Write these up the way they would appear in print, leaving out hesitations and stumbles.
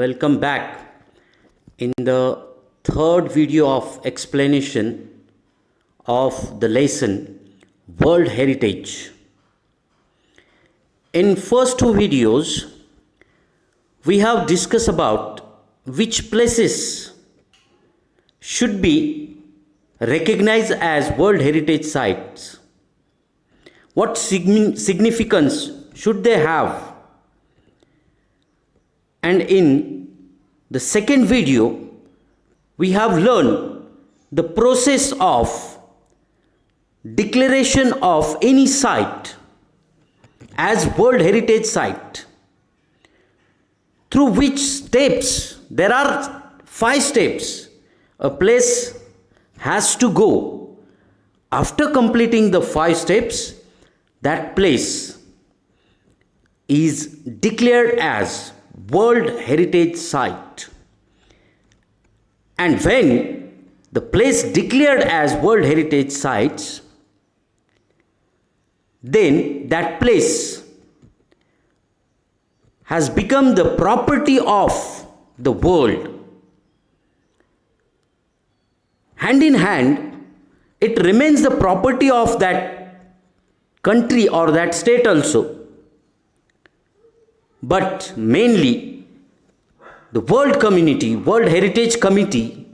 Welcome back in the third video of explanation of the lesson World Heritage. In first two videos, we have discussed about which places should be recognized as World Heritage Sites. What significance should they have? And in the second video, we have learned the process of declaration of any site as World Heritage Site. Through which steps, there are 5 steps a place has to go. After completing the 5 steps, that place is declared as World Heritage Site. And when the place declared as World Heritage Sites, then that place has become the property of the world. Hand in hand, it remains the property of that country or that state also. But mainly, the world community, World Heritage Committee,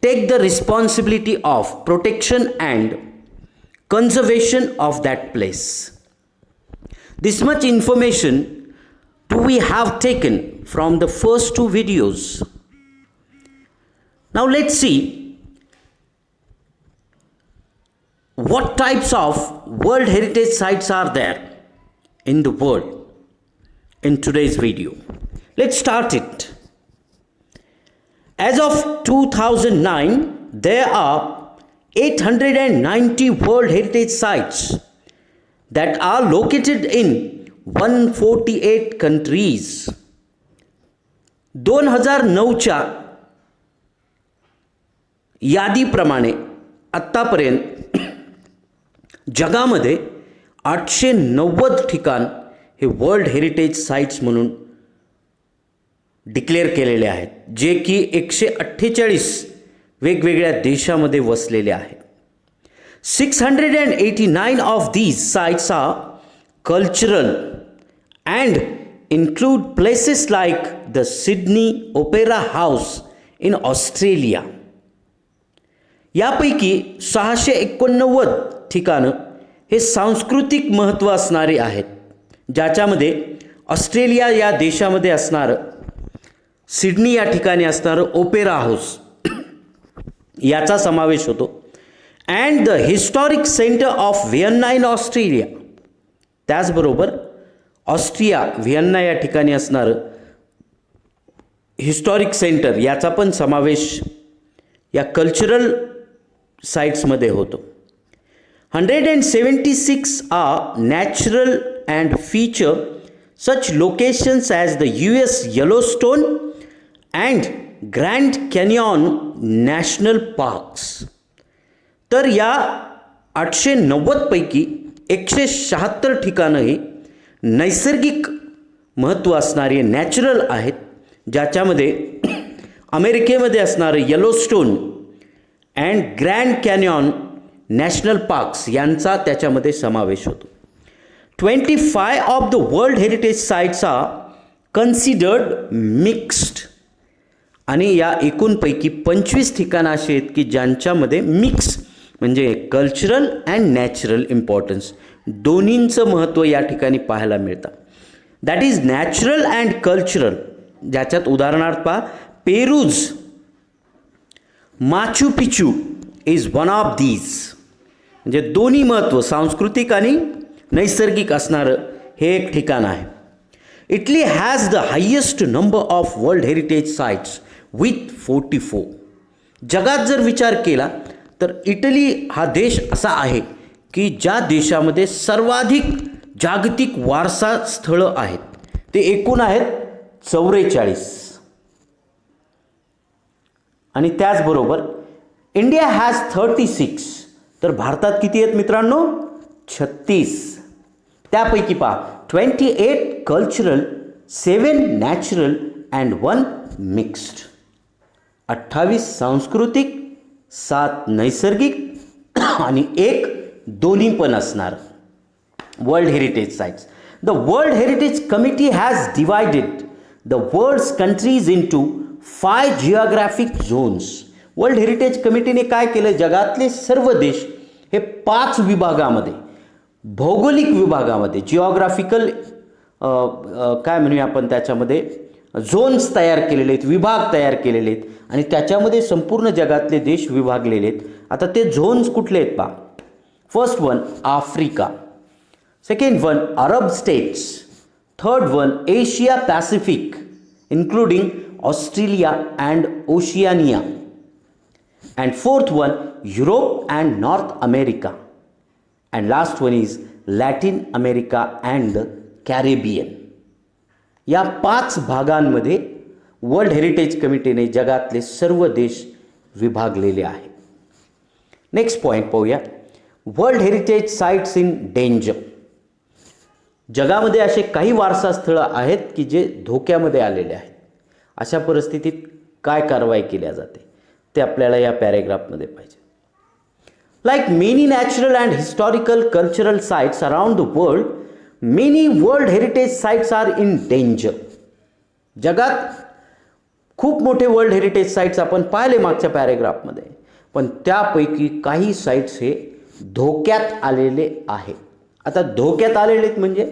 take the responsibility of protection and conservation of that place. This much information we have taken from the first 2 videos. Now let's see what types of World Heritage Sites are there in the world in today's video. Let's start it. As of 2009, there are 890 World Heritage Sites that are located in 148 countries. 2009च्या यादीप्रमाणे आत्तापर्यंत जगामध्ये 890 ठिकाण हे world heritage sites म्हणून declare केलेले आहेत, जे की 148 वेगवेगळ्या देशामध्ये वसलेले आहेत. 689 of these sites are cultural and include places like the Sydney Opera House in Australia. यापैकी 689 ठिकाणं हे सांस्कृतिक महत्त्व असणारे आहेत, ज्याच्यामध्ये ऑस्ट्रेलिया या देशामध्ये असणारं सिडनी या ठिकाणी असणारं ओपेरा हाऊस याचा समावेश होतो. And the historic centre of Vienna in Australia, त्याचबरोबर ऑस्ट्रिया व्हिएन्ना या ठिकाणी असणारं हिस्टॉरिक सेंटर याचा पण समावेश या कल्चरल साइट्समध्ये होतो. 176 are natural and feature such locations as the US Yellowstone and Grand Canyon National Parks. तर या 890 पैकी 176 ठिकाणं ही नैसर्गिक महत्त्व असणारी नॅचरल आहेत, ज्याच्यामध्ये अमेरिकेमध्ये असणारं Yellowstone and Grand Canyon national parks यांचा त्याच्यामध्ये समावेश होतो. 25 of the World Heritage Sites are considered mixed. आणि या एकूणपैकी 25 ठिकाणं अशी आहेत की ज्यांच्यामध्ये मिक्स म्हणजे कल्चरल अँड नॅचरल इम्पॉर्टन्स दोन्हींचं महत्त्व या ठिकाणी पाहायला मिळतं. That is natural and cultural, ज्याच्यात उदाहरणार्थ पहा Peru's Machu Picchu is one of these. म्हणजे दोन्ही महत्त्व सांस्कृतिक आणि नैसर्गिक असणारं हे एक ठिकाण आहे. Italy has the highest number of world heritage sites with 44. जगात जर विचार केला तर इटली हा देश असा आहे की ज्या देशामध्ये सर्वाधिक जागतिक वारसा स्थळं आहेत, ते एकूण आहेत 44. आणि त्याचबरोबर इंडिया हॅज 36. तर भारतात किती आहेत मित्रांनो? 36. त्यापैकी पहा 28 कल्चरल 7 नॅचरल अँड 1 मिक्स्ड. 28 सांस्कृतिक, 7 नैसर्गिक आणि 1 दोन्ही पण असणार. World heritage sites. The world heritage committee has divided the world's countries into 5 geographic zones. World heritage कमिटीने काय केलं, जगातले सर्व देश हे 5 विभागामध्ये, भौगोलिक विभागामध्ये, जिओग्राफिकल काय म्हणूया आपण, त्याच्यामध्ये झोन्स तयार केलेले आहेत, विभाग तयार केलेले आहेत आणि त्याच्यामध्ये संपूर्ण जगातले देश विभागलेले आहेत. आता ते झोन्स कुठले आहेत पहा. First one Africa, second one Arab states, third one Asia Pacific including Australia and Oceania, and fourth one Europe and North America, and last one is Latin America and the Caribbean. या 5 भागांमध्ये world heritage कमिटीने जगातले सर्व देश विभागलेले आहेत. Next point पाहूया. World heritage sites in danger. जगामध्ये असे काही वारसा स्थळं आहेत की जे धोक्यामध्ये आलेले आहेत. अशा परिस्थितीत काय कारवाई केल्या जाते ते आपल्याला या पॅरेग्राफमध्ये पाहिजे. Like many natural and historical cultural sites around the world, many world heritage sites R in danger. जगात खूप मोठे वर्ल्ड हेरिटेज साइट्स आपण पाहिले मागच्या पॅरेग्राफमध्ये, पण त्यापैकी काही साइट्स हे धोक्यात आलेले आहेत. आता धोक्यात आलेले आहेत म्हणजे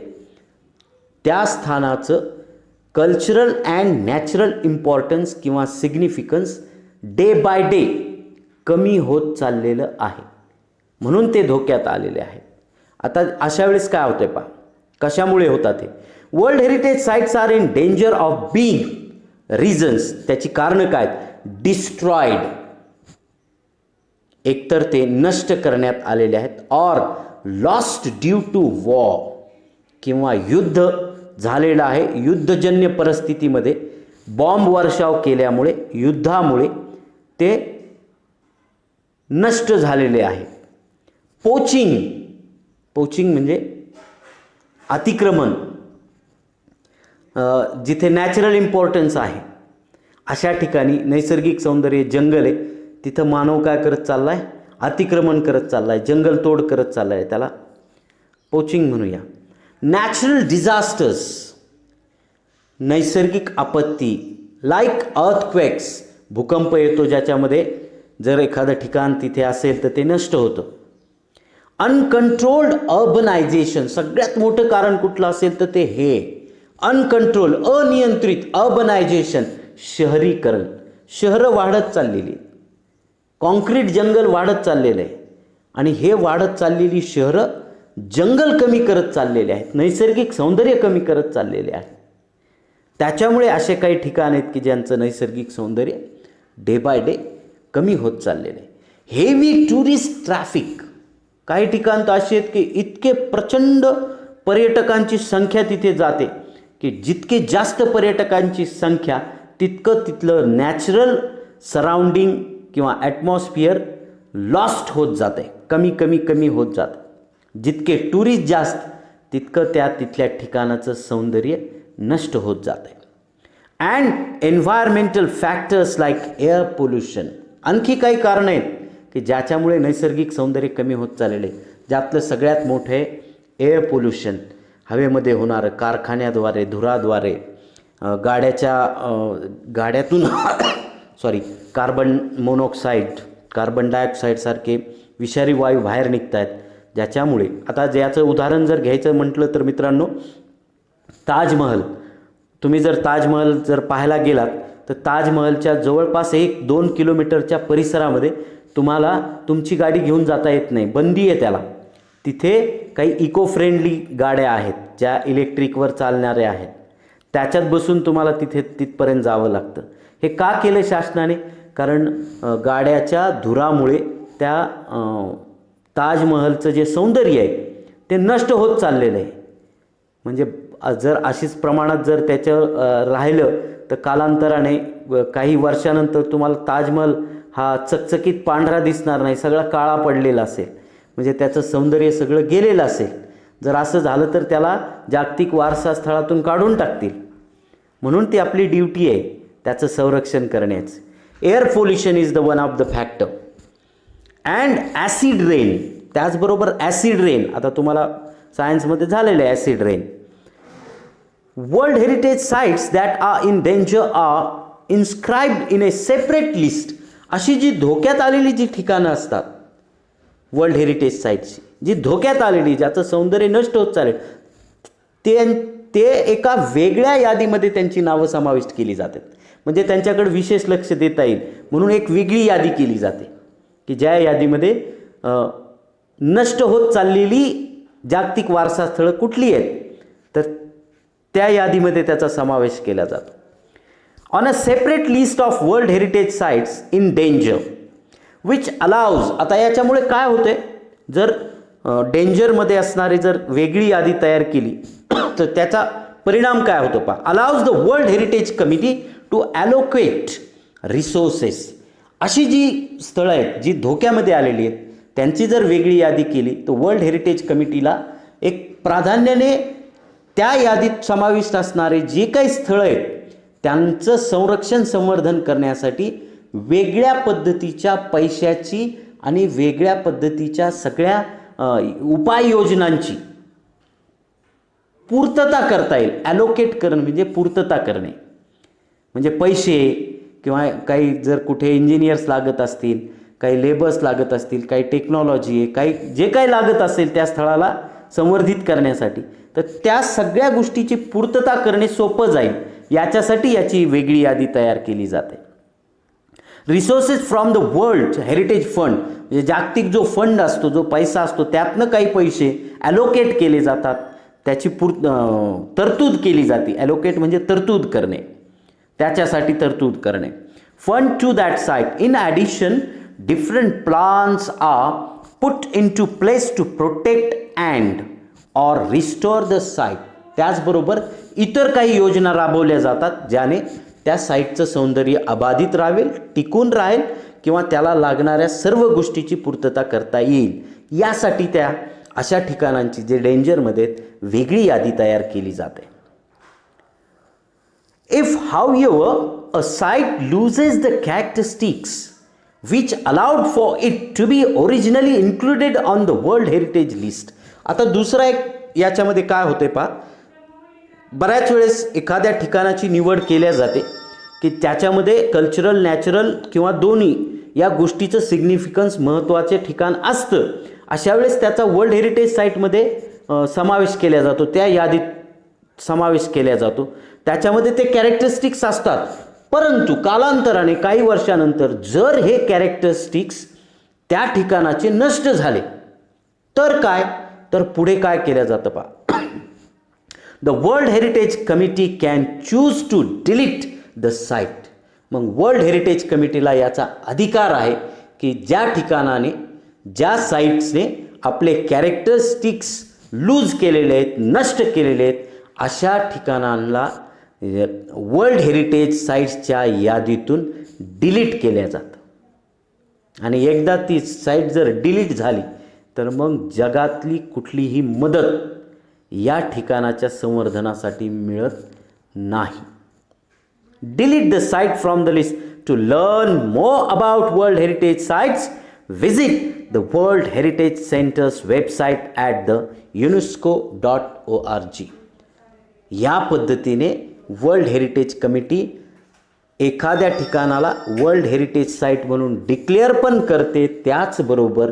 त्या स्थानाचं कल्चरल अँड नॅचरल इम्पॉर्टन्स किंवा सिग्निफिकन्स डे बाय डे कमी होत चाललेलं आहे, म्हणून ते धोक्यात आलेले आहेत. आता अशा वेळेस काय होतंय पहा, कशामुळे होतात हे. World heritage sites R in danger of being reasons. त्याची कारणं काय, डिस्ट्रॉयड, एकतर ते नष्ट करण्यात आलेले आहेत, or lost due to war, किंवा युद्ध झालेलं आहे, युद्धजन्य परिस्थितीमध्ये बॉम्ब वर्षाव केल्यामुळे, युद्धामुळे ते नष्ट झालेले आहे. पोचिंग, पोचिंग म्हणजे अतिक्रमण, जिथे नॅचरल इम्पॉर्टन्स आहे अशा ठिकाणी नैसर्गिक सौंदर्य, जंगल आहे, तिथं मानव काय करत चालला आहे, अतिक्रमण करत चालला आहे, जंगलतोड करत चालला आहे, त्याला पोचिंग म्हणूया. नॅचरल डिझास्टर्स, नैसर्गिक आपत्ती, लाईक अर्थक्वेक्स, भूकंप येतो ज्याच्यामध्ये जर एखादं ठिकाण तिथे असेल तर ते नष्ट होतं. अनकंट्रोल्ड अर्बनायझेशन, सगळ्यात मोठं कारण कुठलं असेल तर ते हे अनकंट्रोल, अनियंत्रित अर्बनायझेशन, शहरीकरण. शहरं वाढत चाललेली, कॉन्क्रीट जंगल वाढत चाललेलं आहे आणि हे वाढत चाललेली शहरं जंगल कमी करत चाललेले आहेत, नैसर्गिक सौंदर्य कमी करत चाललेले आहेत. त्याच्यामुळे असे काही ठिकाण आहेत की ज्यांचं नैसर्गिक सौंदर्य डे बाय डे कमी होत चाललेलं आहे. हेवी टुरिस्ट ट्रॅफिक, काही ठिकाण तर असे आहेत की इतके प्रचंड पर्यटकांची संख्या तिथे जाते की जितके जास्त पर्यटकांची संख्या तितकं तिथलं नॅचरल सराउंडिंग किंवा ॲटमॉस्फिअर लॉस्ट होत जाते, कमी कमी कमी होत जातं. जितके टुरिस्ट जास्त तितकं त्या तिथल्या ठिकाणाचं सौंदर्य नष्ट होत जातं. And environmental factors like air pollution, आणखी काही कारणं आहेत की ज्याच्यामुळे नैसर्गिक सौंदर्य कमी होत चाललेले. ज्यातलं सगळ्यात मोठं आहे एअर पोल्युशन, हवेमध्ये होणारं, कारखान्याद्वारे, धुराद्वारे, गाड्यातून सॉरी कार्बन मोनॉक्साईड, कार्बन डायऑक्साईडसारखे विषारी वायू बाहेर निघत आहेत, ज्याच्यामुळे. आता ज्याचं उदाहरण जर घ्यायचं म्हटलं तर मित्रांनो, ताजमहल, तुम्ही जर ताजमहल जर पाहायला गेलात तर ताजमहलच्या जवळपास 1-2 किलोमीटरच्या परिसरामध्ये तुम्हाला तुमची गाडी घेऊन जाता येत नाही, बंदी आहे त्याला. तिथे काही इको फ्रेंडली गाड्या आहेत ज्या इलेक्ट्रिकवर चालणाऱ्या आहेत, त्याच्यात बसून तुम्हाला तिथपर्यंत जावं लागतं. हे का केलं शासनाने? कारण गाड्याच्या धुरामुळे त्या ताजमहलचं जे सौंदर्य आहे ते नष्ट होत चाललेलं आहे. म्हणजे जर अशीच प्रमाणात जर त्याचं राहिलं तर कालांतराने काही वर्षानंतर तुम्हाला ताजमहल हा चकचकीत पांढरा दिसणार नाही, सगळा काळा पडलेला असेल, म्हणजे त्याचं सौंदर्य सगळं गेलेलं असेल. जर असं झालं तर त्याला जागतिक वारसा स्थळातून काढून टाकतील. म्हणून ती आपली ड्युटी आहे त्याचं संरक्षण करण्याचं. Air pollution is the one of the factor. And acid rain, त्याचबरोबर ॲसिड रेन, आता तुम्हाला सायन्समध्ये झालेलं आहे acid rain. World heritage sites that are in danger are inscribed in a separate list. अशी जी धोक्यात आलेली जी ठिकाणं असतात वर्ल्ड हेरिटेज साईट्सची, जी धोक्यात आलेली, ज्याचं सौंदर्य नष्ट होत चालेल, ते एका वेगळ्या यादीमध्ये त्यांची नावं समाविष्ट केली जातात. म्हणजे त्यांच्याकडे विशेष लक्ष देता येईल म्हणून एक वेगळी यादी केली जाते की ज्या यादीमध्ये नष्ट होत चाललेली जागतिक वारसास्थळं कुठली आहेत तर त्या यादीमध्ये त्याचा समावेश केला जातो. On a separate list of world heritage sites in danger which allows. आता याच्यामुळे काय होते, जर डेंजरमध्ये असणारी जर वेगळी यादी तयार केली तर त्याचा परिणाम काय होतो पहा. Allows the world heritage committee to allocate resources. अशी जी स्थळं आहेत जी धोक्यामध्ये आलेली आहेत त्यांची जर वेगळी यादी केली तर वर्ल्ड हेरिटेज कमिटीला एक प्राधान्याने त्या यादीत समाविष्ट असणारे जे काही स्थळं आहेत त्यांचं संरक्षण संवर्धन करण्यासाठी वेगळ्या पद्धतीच्या पैशाची आणि वेगळ्या पद्धतीच्या सगळ्या उपाययोजनांची पूर्तता करता येईल. ॲलोकेट करणं म्हणजे पूर्तता करणे, म्हणजे पैसे किंवा काही जर कुठे इंजिनियर्स लागत असतील, काही लेबर्स लागत असतील, काही टेक्नॉलॉजी आहे, काही जे काही लागत असेल त्या स्थळाला संवर्धित करण्यासाठी, तर त्या सगळ्या गोष्टीची पूर्तता करणे सोपं जाईल याच्यासाठी याची वेगळी यादी तयार केली जाते. Resources from the world heritage fund, म्हणजे जागतिक जो फंड असतो, जो पैसा असतो, त्यातनं काही पैसे ॲलोकेट केले जातात, त्याची तरतूद केली जाते. ॲलोकेट म्हणजे तरतूद करणे, त्याच्यासाठी तरतूद करणे. Fund to that site. In addition different plans are put into place to protect and or restore the site. त्याचबरोबर इतर काही योजना राबवल्या जातात ज्याने त्या साईटचं सौंदर्य अबाधित राहील, टिकून राहील किंवा त्याला लागणाऱ्या सर्व गोष्टीची पूर्तता करता येईल. यासाठी त्या अशा ठिकाणांची जे डेंजरमध्ये वेगळी यादी तयार केली जाते. If however a site loses the characteristics which allowed for it to be originally included on the world heritage list. आता दुसरा एक याच्यामध्ये काय होते पहा, बऱ्याच वेळेस एखाद्या ठिकाणाची निवड केल्या जाते की त्याच्यामध्ये कल्चरल, नॅचरल किंवा दोन्ही या गोष्टीचं सिग्निफिकन्स महत्त्वाचे ठिकाण असतं. अशा वेळेस त्याचा वर्ल्ड हेरिटेज साईटमध्ये समावेश केला जातो, त्या यादीत समावेश केला जातो. त्याच्यामध्ये ते कॅरेक्टरिस्टिक्स असतात, परंतु कालांतराने काही वर्षानंतर जर हे कॅरेक्टरिस्टिक्स त्या ठिकाणाचे नष्ट झाले तर काय, तर पुढे काय केलं जातं पहा. The world heritage committee can choose to delete the site. मग वर्ल्ड हेरिटेज कमिटीला याचा अधिकार आहे की ज्या ठिकाणाने, ज्या साईट्सने आपले कॅरेक्टरिस्टिक्स लूज केलेले आहेत, नष्ट केलेले आहेत, अशा ठिकाणांना वर्ल्ड हेरिटेज साईट्सच्या यादीतून डिलीट केल्या जातं. आणि एकदा ती साईट जर डिलीट झाली तर मग जगातली कुठलीही मदत या ठिकाणाच्या संवर्धनासाठी मिळत नाही. Delete the site from the list. To learn more about world heritage sites visit the world heritage centres website at the UNESCO.org. या पद्धतीने वर्ल्ड हेरिटेज कमिटी एखाद्या ठिकाणाला वर्ल्ड हेरिटेज साईट म्हणून डिक्लेअर पण करते. त्याचबरोबर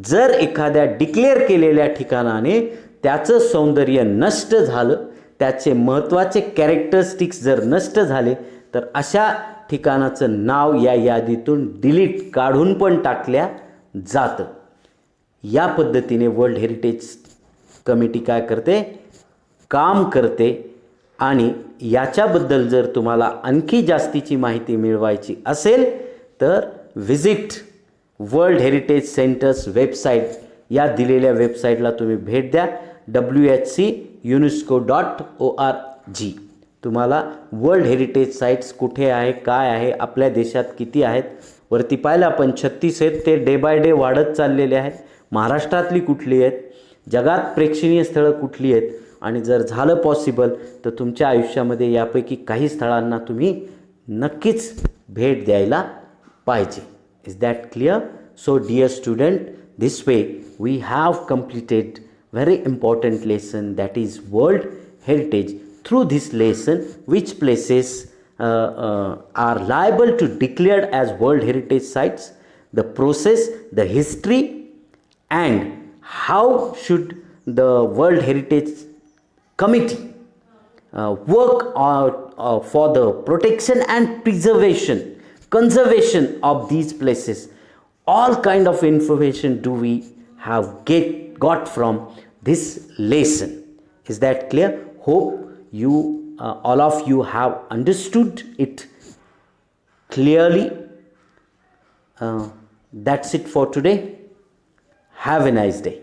जर एखाद्या डिक्लेअर केलेल्या ठिकाणाने त्याचं सौंदर्य नष्ट झालं, त्याचे महत्त्वाचे कॅरेक्टरिस्टिक्स जर नष्ट झाले तर अशा ठिकाणाचं नाव या यादीतून डिलीट, काढून पण टाकल्या जातं. या पद्धतीने वर्ल्ड हेरिटेज कमिटी काय करते, काम करते. आणि याच्याबद्दल जर तुम्हाला आणखी जास्तीची माहिती मिळवायची असेल तर visit world heritage centres website, या दिलेल्या वेबसाईटला तुम्ही भेट द्या. WHC UNESCO.org. तुम्हाला वर्ल्ड हेरिटेज साईट्स कुठे आहे, काय आहे, आपल्या देशात किती आहेत, वरती पाहिलं आपण 36 आहेत, ते डे बाय डे वाढत चाललेले आहेत. महाराष्ट्रातली कुठली आहेत, जगात प्रेक्षणीय स्थळं कुठली आहेत, आणि जर झालं पॉसिबल तर तुमच्या आयुष्यामध्ये यापैकी काही स्थळांना तुम्ही नक्कीच भेट द्यायला पाहिजे. Is that clear? So dear student, this way we have completed very important lesson, that is world heritage. Through this lesson, which places are liable to declared as world heritage sites, the process, the history, and how should the world heritage committee work for the protection and conservation of these places. All kind of information do we have got from this lesson. Is that clear? Hope you all of you have understood it clearly. That's it for today. Have a nice day.